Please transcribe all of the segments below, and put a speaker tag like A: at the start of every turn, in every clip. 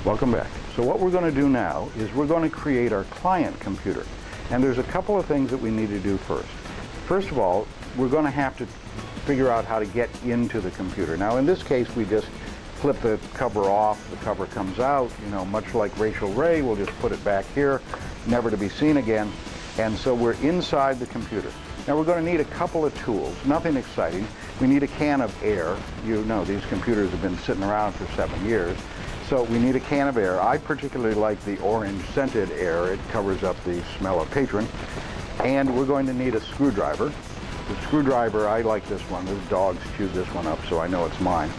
A: Welcome back. So what we're going to do now is we're going to create our client computer. And there's a couple of things that we need to do first. First of all, we're going to have to figure out how to get into the computer. Now in this case, we just flip the cover off, the cover comes out, much like Rachel Ray, we'll just put it back here, never to be seen again. And so we're inside the computer. Now we're going to need a couple of tools, nothing exciting. We need a can of air. You know these computers have been sitting around for 7 years. So we need a can of air. I particularly like the orange scented air. It covers up the smell of patron. And we're going to need a screwdriver. The screwdriver, I like this one. The dogs chewed this one up, so I know it's mine.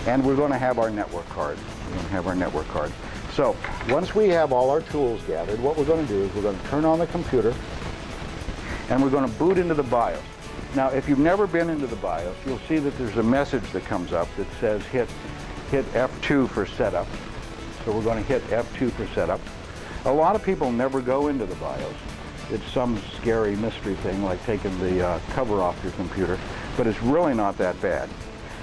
A: And we're going to have our network card. We're going to have our network card. So once we have all our tools gathered, what we're going to do is we're going to turn on the computer and we're going to boot into the BIOS. Now, if you've never been into the BIOS, you'll see that there's a message that comes up that says hit F2 for setup. So we're going to hit F2 for setup. A lot of people never go into the BIOS. It's some scary mystery thing like taking the cover off your computer, but it's really not that bad.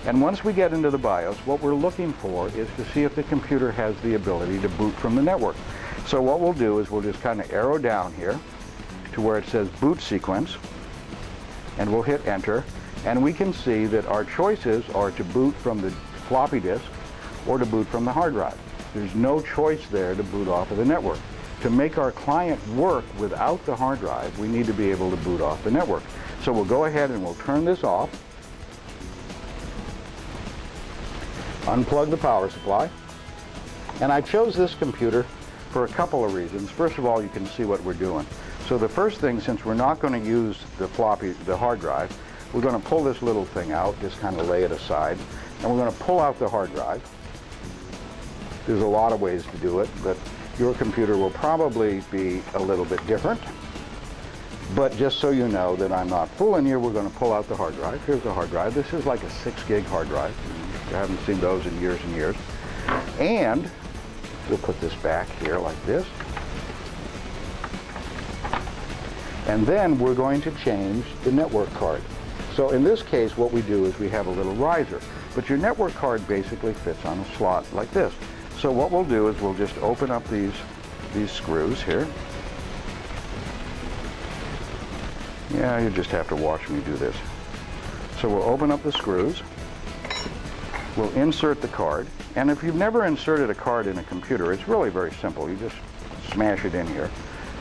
A: And once we get into the BIOS, what we're looking for is to see if the computer has the ability to boot from the network. So what we'll do is we'll just kind of arrow down here to where it says boot sequence, and we'll hit enter, and we can see that our choices are to boot from the floppy disk or to boot from the hard drive. There's no choice there to boot off of the network. To make our client work without the hard drive, we need to be able to boot off the network. So we'll go ahead and we'll turn this off, unplug the power supply, and I chose this computer for a couple of reasons. First of all, you can see what we're doing. So the first thing, since we're not going to use the hard drive, we're going to pull this little thing out, just kind of lay it aside, and we're going to pull out the hard drive. There's a lot of ways to do it, but your computer will probably be a little bit different. But just so you know that I'm not fooling you, we're going to pull out the hard drive. Here's the hard drive. This is like a 6 gig hard drive. I haven't seen those in years and years. And we'll put this back here like this. And then we're going to change the network card. So in this case, what we do is we have a little riser. But your network card basically fits on a slot like this. So what we'll do is we'll just open up these screws here. Yeah, you just have to watch me do this. So we'll open up the screws. We'll insert the card. And if you've never inserted a card in a computer, it's really very simple. You just smash it in here.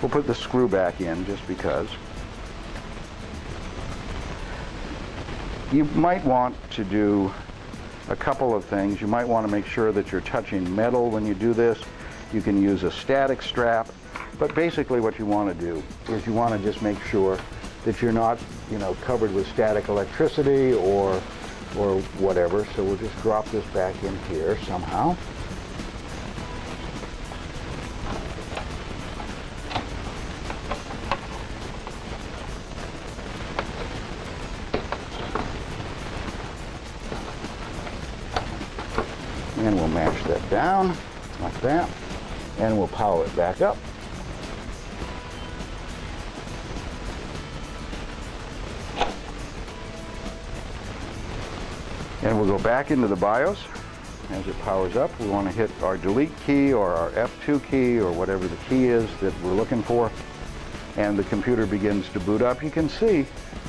A: We'll put the screw back in just because. You might want to do a couple of things. You might want to make sure that you're touching metal when you do this. You can use a static strap, but basically what you want to do is you want to just make sure that you're not, covered with static electricity or whatever. So we'll just drop this back in here somehow. And we'll mash that down like that, and we'll power it back up. And we'll go back into the BIOS. As it powers up, we want to hit our delete key or our F2 key or whatever the key is that we're looking for, and the computer begins to boot up. You can see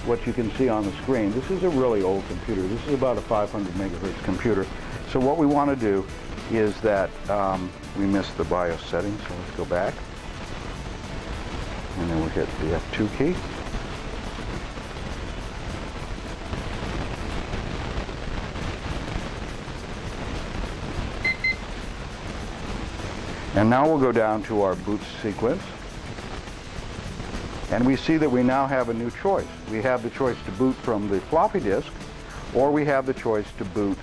A: what you can see on the screen. This is a really old computer. This is about a 500 megahertz computer. So what we want to do is that we missed the BIOS setting, so let's go back. And then we'll hit the F2 key. And now we'll go down to our boot sequence. And we see that we now have a new choice. We have the choice to boot from the floppy disk, or we have the choice to boot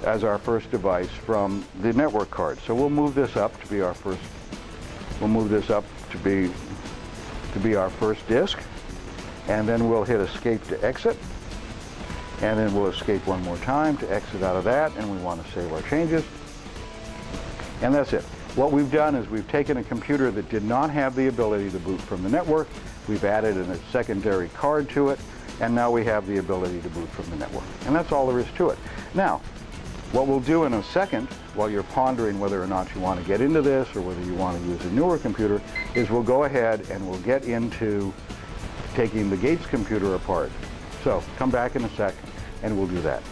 A: as our first device from the network card. So we'll move this up to be our first. We'll move this up to be our first disk, and then we'll hit escape to exit, and then we'll escape one more time to exit out of that, and we want to save our changes, and that's it. What we've done is we've taken a computer that did not have the ability to boot from the network, we've added a secondary card to it, and now we have the ability to boot from the network. And that's all there is to it. Now, What we'll do in a second, while you're pondering whether or not you want to get into this or whether you want to use a newer computer, is we'll go ahead and we'll get into taking the Gates computer apart. So come back in a sec and we'll do that.